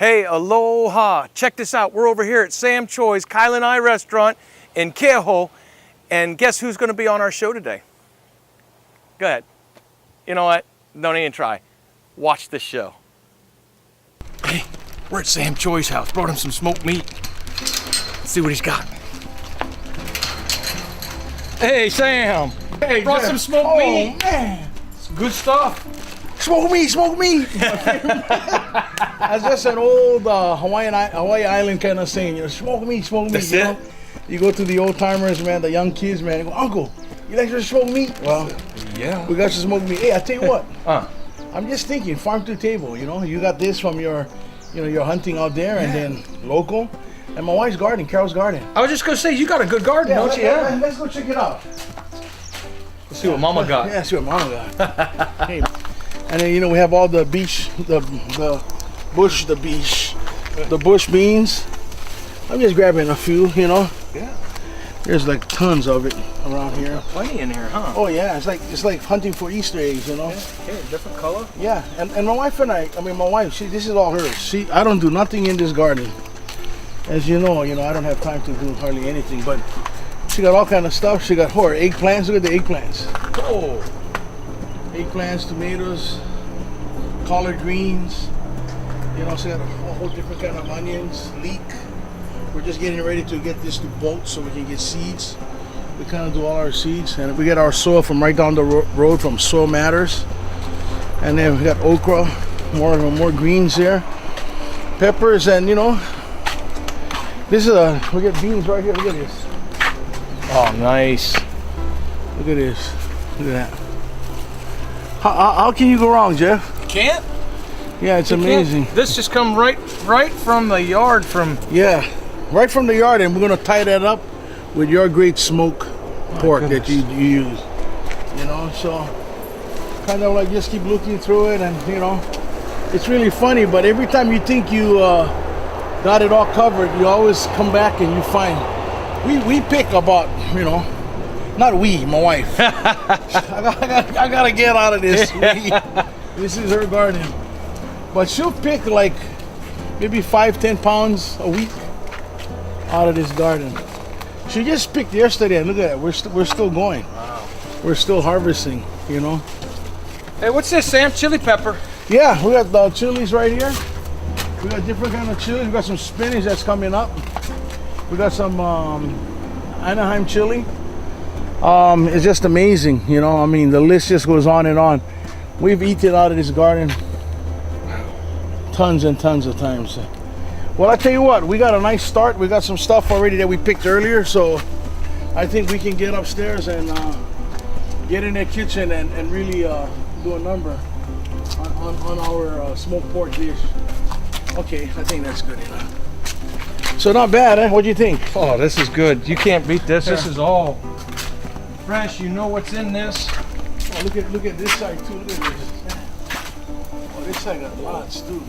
Hey, aloha. Check this out. We're over here at Sam Choy's Kailan Eye Restaurant in Kekoa. And guess who's going to be on our show today? Go ahead. You know what? Don't even try. Watch this show. Hey, we're at Sam Choy's house. Brought him some smoked meat. Let's see what he's got. Hey, Sam. Hey, brought some smoked meat. Oh, man. It's good stuff. Smoke meat, smoke meat. That's just an old Hawaii Island kind of saying, you know, smoke meat, That's you it? know? You go to the old timers, man, the young kids, man, they go, Uncle, you like your smoked meat? Well, yeah. we got some smoked meat. Hey, I tell you what, I'm just thinking, farm to table, you know, you got this from your, you know, your hunting out there and then local. And my wife's garden, Carol's garden. I was just going to say, you got a good garden, don't you? Let's go check it out. Let's see what Mama got. Yeah, see what Mama got. Hey. And then, you know, we have all the bush beans. I'm just grabbing a few, you know. Yeah. There's like tons of it around here. Plenty in here, huh? Oh yeah, it's like hunting for Easter eggs, you know. Yeah. Okay, different color. Yeah, and my wife and my wife, this is all hers. I don't do nothing in this garden. As you know, I don't have time to do hardly anything, but she got all kind of stuff. She got eggplants. Look at the eggplants. Oh. Eggplants, tomatoes, collard greens. You know, so got a whole different kind of onions, leek. We're just getting ready to get this to bolt so we can get seeds. We kind of do all our seeds, and we get our soil from right down the road from Soil Matters. And then we got okra, more greens there, peppers, and you know, this is we get beans right here. Look at this. Oh, nice. Look at this. Look at that. How can you go wrong, Jeff? You can't? Yeah, it's amazing. This just come right from the yard from... Yeah, right from the yard, and we're gonna tie that up with your great smoke pork that you use. You know, so kind of like just keep looking through it, and you know, it's really funny. But every time you think you got it all covered, you always come back and you find we pick about, you know. Not we, my wife. I gotta get out of this. This is her garden. But she'll pick like maybe 5-10 pounds a week out of this garden. She just picked yesterday, and look at that. We're still going. Wow. We're still harvesting, you know. Hey, what's this, Sam? Chili pepper. Yeah, we got the chilies right here. We got different kind of chilies. We got some spinach that's coming up. We got some Anaheim chili. It's just amazing, you know. I mean, the list just goes on and on. We've eaten out of this garden tons and tons of times. Well, I tell you what, we got a nice start. We got some stuff already that we picked earlier, so I think we can get upstairs and get in the kitchen and really do a number on our smoked pork dish. Okay, I think that's good enough. So not bad, eh? What do you think? Oh, this is good. You can't beat this. This is all fresh. You know what's in this. Oh, look at this side too. Look at this. Oh, this side got lots too.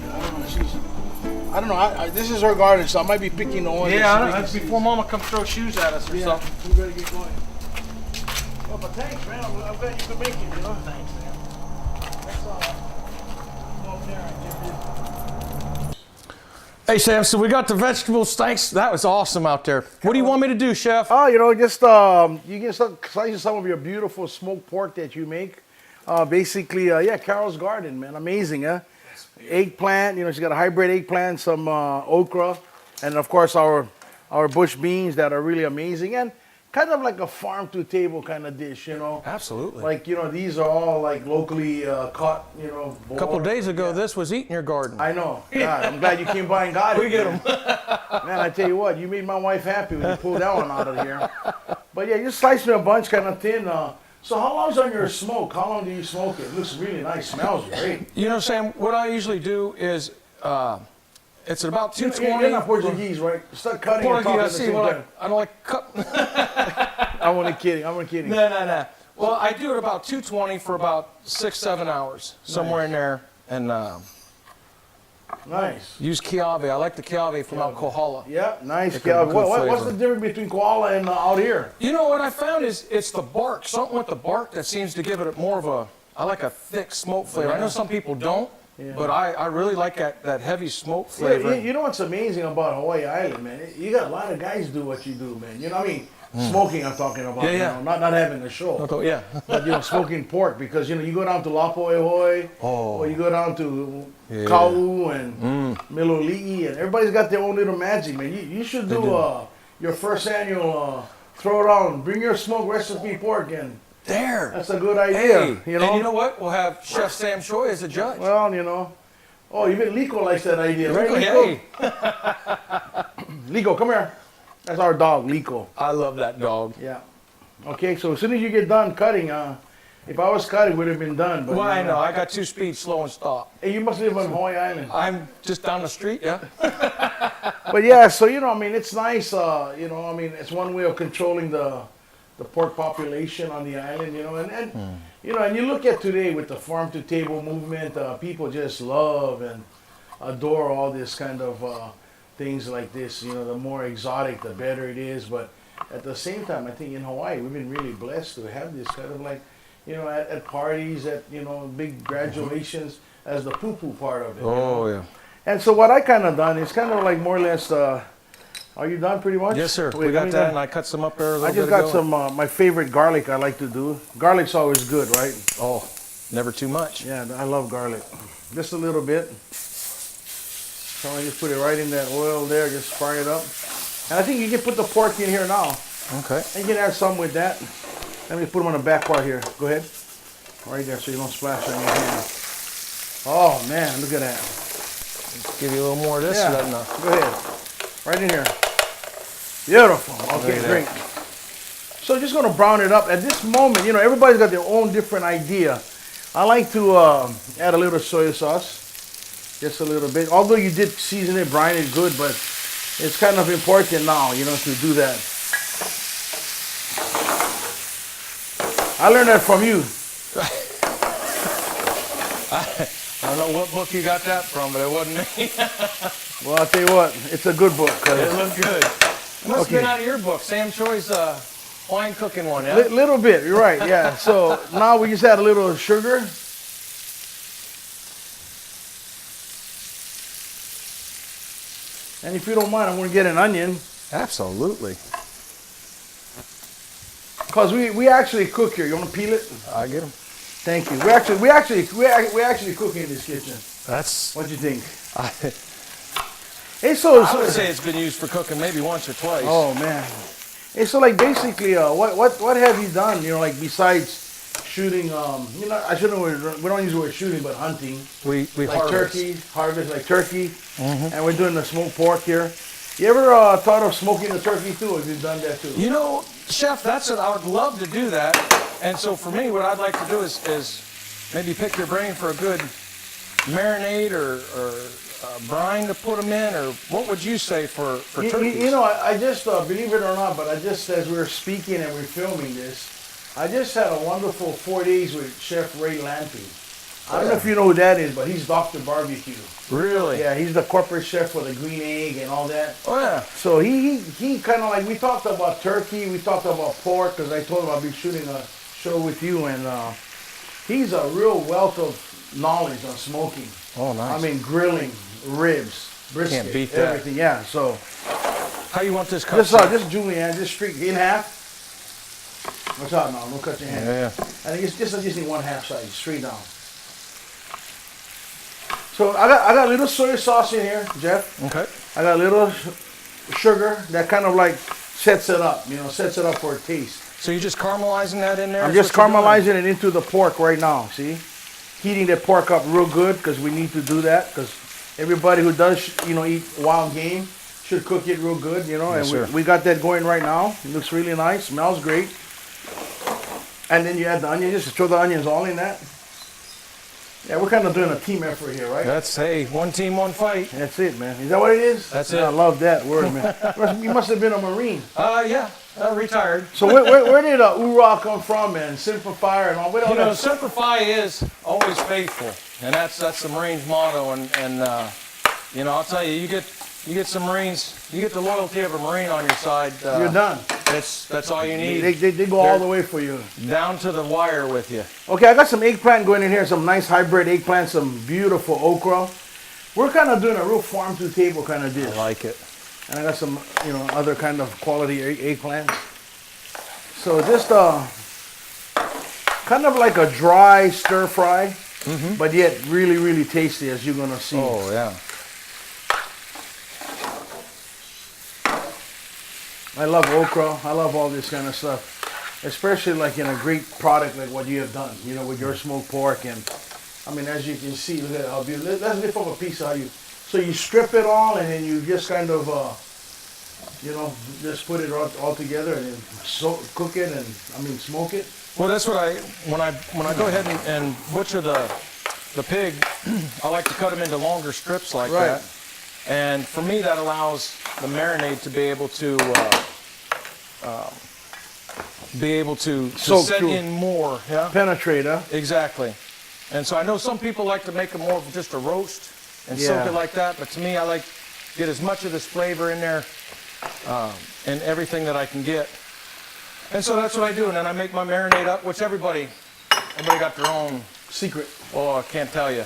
I don't know. This is her garden, so I might be picking the one. Yeah, that's before Mama comes throw shoes at us or something. We better get going. Oh, but thanks, man. I'm glad you could make it. You know. Thanks, man. That's all. Go up there and get this. Hey, Sam. So we got the vegetable steaks. That was awesome out there. What do you want me to do, Chef? Oh, you know, just you can slice some of your beautiful smoked pork that you make. Basically, yeah, Carol's garden, man, amazing, huh? Eggplant, you know, she's got a hybrid eggplant, some okra, and of course our bush beans that are really amazing, and kind of like a farm to table kind of dish, you know. Absolutely. Like, you know, these are all like locally caught, you know. A couple of days ago, this was eating your garden. I know. God, I'm glad you came by and got it. We get them. Man, I tell you what, you made my wife happy when you pulled that one out of here. But yeah, you slice me a bunch kind of thin. So how long's on your smoke? How long do you smoke it? It looks really nice. Smells great. You know, Sam, what I usually do is it's at about 220. You're not Portuguese, right? Start cutting and talking at the same time. I don't like cut. I'm only kidding. No. Well, I do it about 220 for about 6-7 hours, somewhere in there, and nice. Use Kiave. I like the Kiave from out Kohala. Yeah, nice. Good What's the difference between koala and out here? You know what I found is it's the bark. Something with the bark that seems to give it more of a, I like a thick smoke flavor. I know some people don't. But I really like that heavy smoke flavor. You know what's amazing about Hawaii Island, man? You got a lot of guys do what you do, man. You know what I mean? Smoking, I'm talking about. Yeah, You yeah. know, not having a show. Yeah. But, smoking pork, because, you go down to Lapoehoi, or you go down to Kau and Miloli'i, and everybody's got their own little magic, man. You should do your first annual throwdown. Bring your smoke recipe pork in. That's a good idea. Hey, and you know what? We'll have Chef Sam Choy as a judge. Well, oh, even Liko likes that idea, right, Hey. Liko, come here. That's our dog, Liko. I love that dog. Yeah. Okay, so as soon as you get done cutting, if I was cutting, it would have been done. But Well, I know. I got 2 speeds, slow and stop. Hey, you must live on Hawaii Island. I'm just down the street, yeah. But yeah, so it's nice. It's one way of controlling the pork population on the island. And you look at today with the farm to table movement, people just love and adore all this kind of things like this. The more exotic, the better it is. But at the same time, I think in Hawaii, we've been really blessed to have this kind of like, at parties, at big graduations, as the poo-poo part of it. Yeah. And so what I kind of done is kind of like more or less. Are you done pretty much? Yes, sir. Wait, We got that, and I cut some up there a little I just bit got ago. some my favorite garlic I like to do. Garlic's always good, right? Oh, never too much. Yeah, I love garlic. Just a little bit. So I just put it right in that oil there. Just fry it up. And I think you can put the pork in here now. Okay. And you can add some with that. Let me put them on the back part here. Go ahead. Right there, so you don't splash on your hand. Oh man, look at that. Give you a little more of this. Yeah. Is that enough? Go ahead. Right in here. Beautiful. Okay, great. So just going to brown it up. At this moment, everybody's got their own different idea. I like to add a little soy sauce. Just a little bit. Although you did season it, brine it good, but it's kind of important now, to do that. I learned that from you. I don't know what book you got that from, but it wasn't me. Well, I'll tell you what, it's a good book. It looked good. It must have been out of your book, Sam Choy's wine cooking one, yeah? Little bit, you're right, yeah. So now we just add a little sugar. And if you don't mind, I'm going to get an onion. Absolutely. Because we actually cook here. You want to peel it? I get them. Thank you. We actually cook in this kitchen. That's. What do you think? I would say it's been used for cooking maybe once or twice. Oh man. Hey, so like basically, what have you done? Like besides shooting, I shouldn't. We don't use the word shooting, but hunting. We like harvest. harvest like turkey, and we're doing the smoked pork here. You ever thought of smoking the turkey too? Or have you done that too? Chef, that's it. I would love to do that. And so for me, what I'd like to do is maybe pick your brain for a good marinade or brine to put them in, or what would you say for turkeys? I just, believe it or not, but I just, as we were speaking and we're filming this, I just had a wonderful 4 days with Chef Ray Lampy. I don't know if you know who that is, but he's Dr. Barbecue. Really? Yeah, he's the corporate chef for the green egg and all that. Oh, yeah. So he kind of like, we talked about turkey, we talked about pork, because I told him I'll be shooting a show with you, and he's a real wealth of knowledge on smoking. Oh, nice. I mean, grilling, ribs, brisket, Can't beat that. everything. Yeah, so. How you want this cut? Just julienne, just straight in half. Watch out now, don't cut your hand. Yeah. I think I just need 1/2 size, straight down. So I got a little soy sauce in here, Jeff. Okay. I got a little sugar that kind of like sets it up, sets it up for a taste. So you're just caramelizing that in there? I'm just caramelizing it into the pork right now, see? Heating the pork up real good, because we need to do that, because everybody who does, eat wild game should cook it real good, Yes, sir. and we got that going right now. It looks really nice, smells great. And then you add the onions, just throw the onions all in that. Yeah, we're kind of doing a team effort here, right? That's, hey, one team, one fight. That's it, man. Is that what it is? That's it. I love that word, man. You must have been a Marine. Yeah, retired. So where did Ura come from, and Simplify and all? Simplify is always faithful, and that's the Marines' motto. And I'll tell you, you get some Marines, you get the loyalty of a Marine on your side. You're done. That's all you need. They go all the way for you. Down to the wire with you. Okay, I got some eggplant going in here, some nice hybrid eggplant, some beautiful okra. We're kind of doing a real farm to table kind of dish. I like it. And I got some, other kind of quality eggplant. So just kind of like a dry stir fry, but yet really, really tasty, as you're gonna see. Oh yeah. I love okra. I love all this kind of stuff, especially like in a great product like what you have done, with your smoked pork. And I mean, as you can see, look at how beautiful. Let's lift up a piece of how you. So you strip it all, and then you just kind of, just put it all together, and then cook it, and smoke it. Well, that's what when I go ahead and butcher the pig, I like to cut them into longer strips like that. And for me, that allows the marinade to be able to set in more. Yeah. Penetrate, huh? Exactly. And so I know some people like to make them more of just a roast and soak it like that, but to me, I like to get as much of this flavor in there and everything that I can get. And so that's what I do, and then I make my marinade up, which everybody got their own secret. Oh, I can't tell you,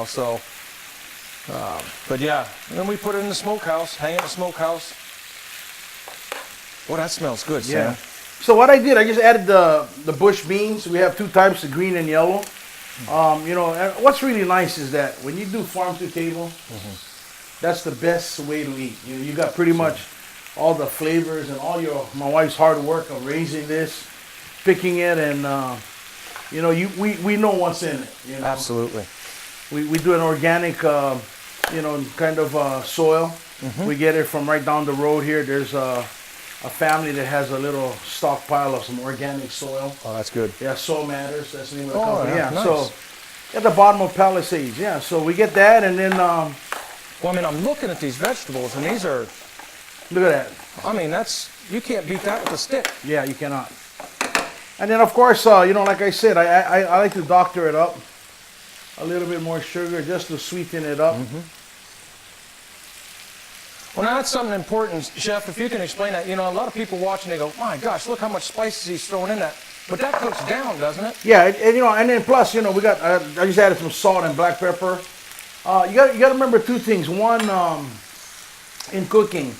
so. But yeah, and then we put it in the smokehouse, hang it in the smokehouse. Oh, that smells good, Sam. Yeah. So what I did, I just added the bush beans. We have two types, the green and yellow. And what's really nice is that when you do farm to table, that's the best way to eat. You got pretty much all the flavors and my wife's hard work of raising this, picking it, and we know what's in it. Absolutely. We do an organic, kind of soil. We get it from right down the road here. There's a family that has a little stockpile of some organic soil. Oh, that's good. Yeah, Soil Matters. That's the name of the company. Yeah, nice. So at the bottom of Palisades. Yeah, so we get that, and then. Well, I'm looking at these vegetables, and these are. Look at that. You can't beat that with a stick. Yeah, you cannot. And then, of course, like I said, I like to doctor it up. A little bit more sugar just to sweeten it up. Well, now that's something important, Chef, if you can explain that. A lot of people watching, they go, my gosh, look how much spices he's throwing in that. But that cooks down, doesn't it? Yeah, and then plus, we got, I just added some salt and black pepper. You got to remember two things. One, in cooking,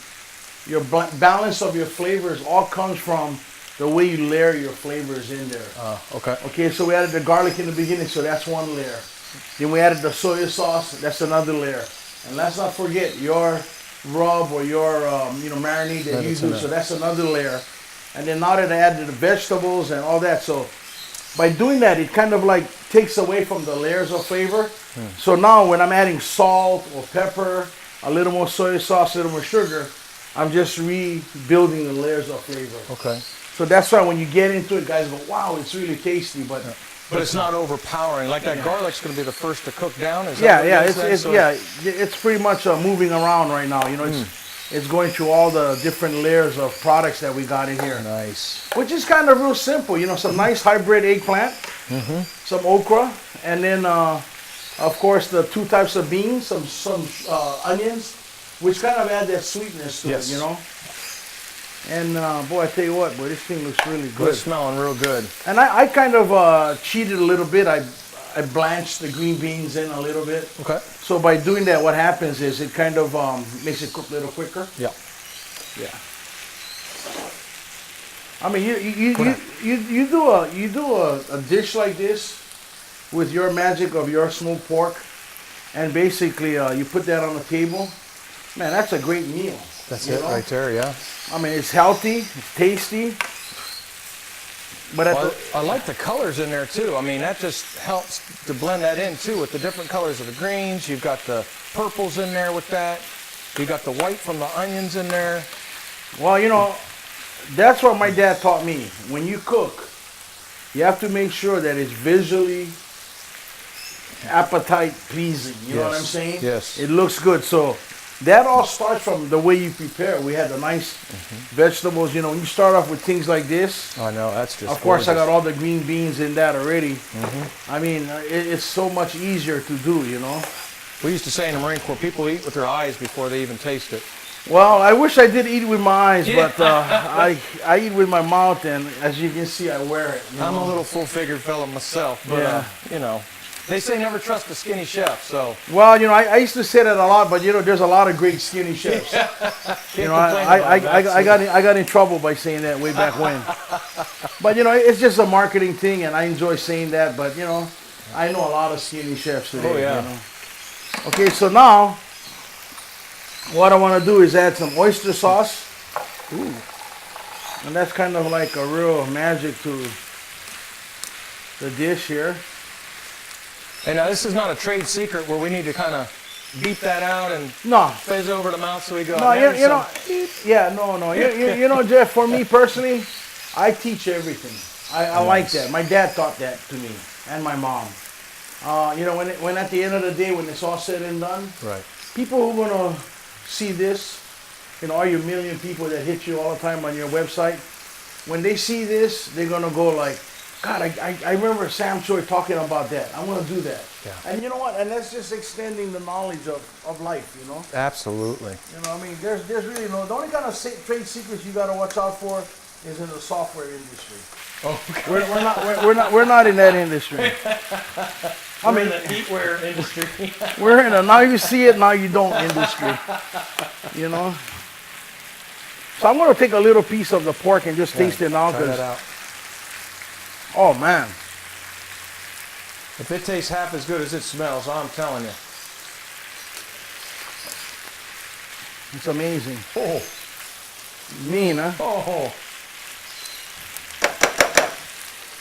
your balance of your flavors all comes from the way you layer your flavors in there. Okay. Okay, so we added the garlic in the beginning, so that's one layer. Then we added the soy sauce, that's another layer. And let's not forget your rub or your marinade that you do, so that's another layer. And then now that I added the vegetables and all that, so by doing that, it kind of like takes away from the layers of flavor. So now when I'm adding salt or pepper, a little more soy sauce, a little more sugar, I'm just rebuilding the layers of flavor. Okay. So that's why when you get into it, guys go, wow, it's really tasty, but it's not overpowering. Like that garlic's going to be the first to cook down. Is that it's pretty much moving around right now. It's going through all the different layers of products that we got in here. Nice. Which is kind of real simple. Some nice hybrid eggplant, some okra, and then of course the two types of beans, some onions, which kind of add that sweetness to it. And boy, I tell you what, boy, this thing looks really good. It's smelling real good. And I kind of cheated a little bit. I blanched the green beans in a little bit. Okay. So by doing that, what happens is it kind of makes it cook a little quicker. Yeah. Yeah. I mean, you do a dish like this with your magic of your smoked pork, and basically you put that on the table. Man, that's a great meal. That's it right there, yeah. I mean, it's healthy, it's tasty. But I like the colors in there too. I mean, that just helps to blend that in too with the different colors of the greens. You've got the purples in there with that. You've got the white from the onions in there. Well, that's what my dad taught me. When you cook, you have to make sure that it's visually appetite pleasing. You know what I'm saying? Yes. It looks good. So that all starts from the way you prepare. We had the nice vegetables. When you start off with things like this. I know, that's just Of course, gorgeous. I got all the green beans in that already. I mean, it's so much easier to do, We used to say in the Marine Corps, people eat with their eyes before they even taste it. Well, I wish I did eat with my eyes, but I eat with my mouth, and as you can see, I wear it. I'm a little full-figured fellow myself, but Yeah. you know, they say never trust a skinny chef. So Well, you know, I used to say that a lot, but you know, there's a lot of great skinny chefs. You know, I got in trouble by saying that way back when. But you know, it's just a marketing thing, and I enjoy saying that. But you know, I know a lot of skinny chefs today. Oh, yeah. You know? Okay, so now what I want to do is add some oyster sauce. Ooh. And that's kind of like a real magic to the dish here. And now this is not a trade secret where we need to kind of beep that out and No, fizz over the mouth so we go. no, you know, yeah, no. You know, Jeff, for me personally, I teach everything. I like that. My dad taught that to me, and my mom. You know, when at the end of the day, when it's all said and done, Right. people who are gonna see this, you know, all your million people that hit you all the time on your website, when they see this, they're gonna go like, God, I remember Sam Choy talking about that. I want to do that. Yeah. And you know what? And that's just extending the knowledge of life, you know? Absolutely. You know, I mean, there's really no, the only kind of trade secrets you got to watch out for is in the software industry. Okay. We're not in that industry. I mean, the eatware industry. We're in a now you see it, now you don't industry. You know? So I'm going to take a little piece of the pork and just taste it now. Try that out. Oh, man. If it tastes half as good as it smells, I'm telling you. It's amazing. Oh, Mean, huh? oh.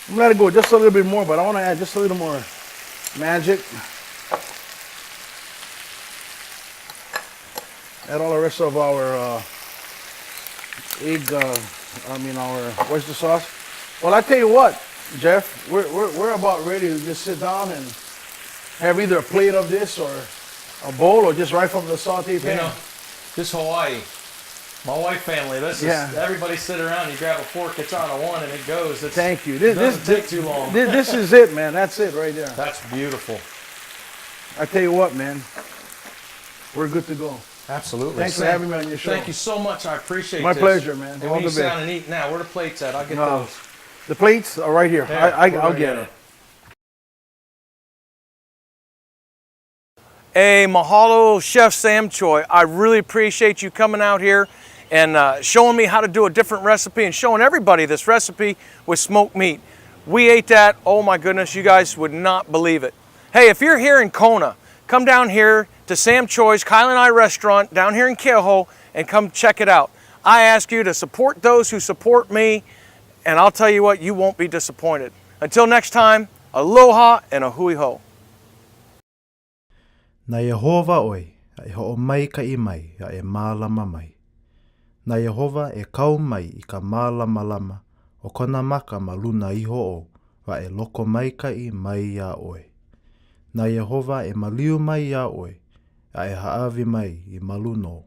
I'm going to let it go just a little bit more, but I want to add just a little more magic. Add all the rest of our our oyster sauce. Well, I tell you what, Jeff, we're about ready to just sit down and have either a plate of this or a bowl or just right from the saute pan. You know, this Hawaii, my wife family, this is, everybody sit around, you grab a fork, it's on a one and it goes. Thank you. It doesn't take too long. This is it, man. That's it right there. That's beautiful. I tell you what, man, we're good to go. Absolutely. Thanks for having me on your show. Thank you so much. I appreciate My this. pleasure, man. And All we the sit best. down and eat now. Where the plates at? I'll get No. those. The plates are right here. There, I'll right get there. it. Hey, mahalo, Chef Sam Choy. I really appreciate you coming out here and showing me how to do a different recipe and showing everybody this recipe with smoked meat. We ate that. Oh my goodness, you guys would not believe it. Hey, if you're here in Kona, come down here to Sam Choy's Kyle and I restaurant down here in Kekoa and come check it out. I ask you to support those who support me, and I'll tell you what, you won't be disappointed. Until next time, aloha and a hui ho. Na Yehova oi, a e ho'o mai ka I mai, a e mālama mai. Na Yehova e kau mai I ka mālama lama, o kona maka ma luna iho o, wa e loko mai ka I mai ia oe. Na Yehova e maliu mai ia oe, a e haawi mai I maluno.